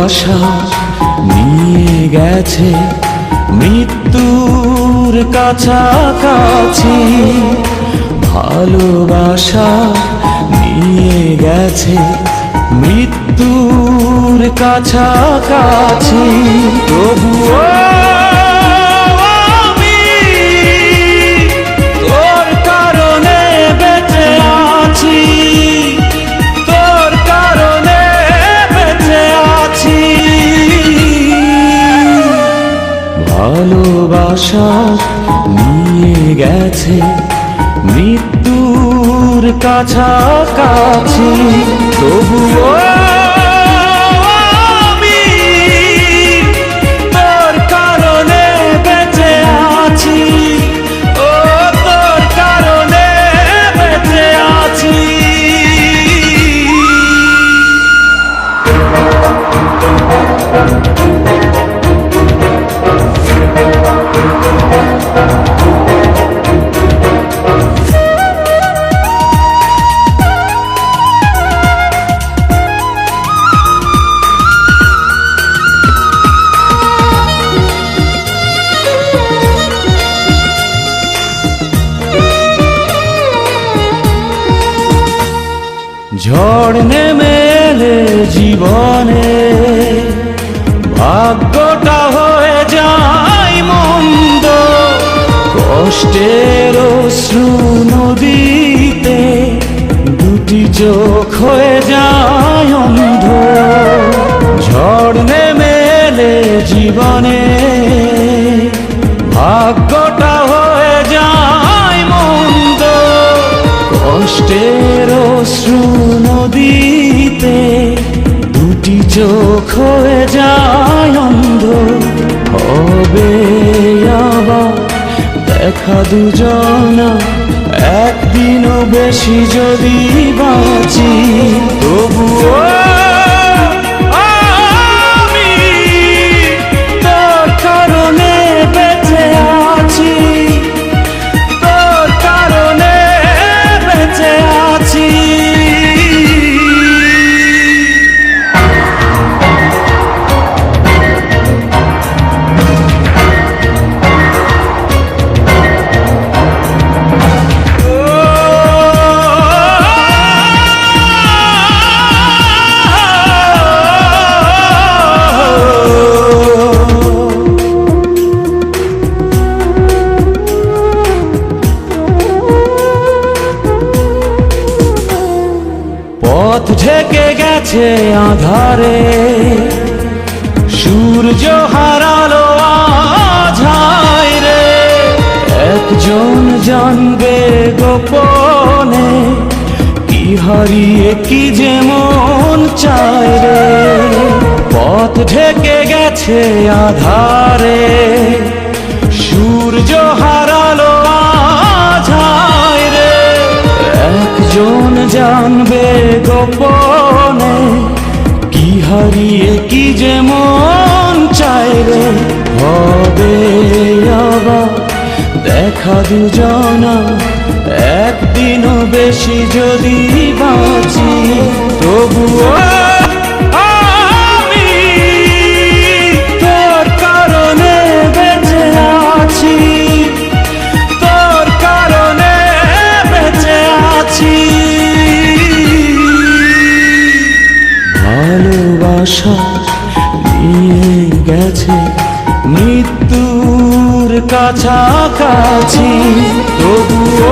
ভালোবাসা নিয়ে গেছে মৃত্যুর কাছাকাছি, ভালোবাসা নিয়ে গেছে মৃত্যুর কাছাকাছি। তবুও আমি তোর কারণে বেঁচে আছি, তোর কারণে বেঁচে আছি। ভালোবাসা নিয়ে গেছে মৃত্যুর কাছাকাছি, তবুও আমি তোর কারণে বেঁচে আছি, ও তোর কারণে বেঁচে আছি। ঝড় নেমে এলে জীবনে ভাগ্যটা হয়ে যায় মন্দ, কষ্টের অশ্রু নদীতে দুটি চোখ হয়ে যায় অন্ধ। ঝড় নেমে এলে জীবনে ভাগ্যটা হয়ে যায় মন্দ, কষ্টের অশ্রু নদীতে দুটি চোখ হয়ে যায় অন্ধ। হবে আবার দেখা দুজনা একদিনও বেশি যদি বাঁচি, তবুও আমি তোর কারণে বেঁচে আছি, তোর কারণে বেঁচে আছি। পথ ঢেকে গেছে আধারে, সূর্য হারালো আজ হায় রে। একজন জানবে গোপনে কি হারিয়ে কি যে মন চায় রে। পথ ঢেকে গেছে আধারে, সূর্য হারালো আজ হায় রে। একজন জানবে গোপনে কি হারিয়ে কি যে মন চায় রে। হবে আবার দেখা দুজনা একদিনও বেশি যদি বাঁচি, তবুও আমি তোর কারণে বেঁচে আছি, তোর কারণে বেঁচে আছি। ভালোবাসা নিয়ে গেছে মৃত্যুর কাছাকাছি, তবুও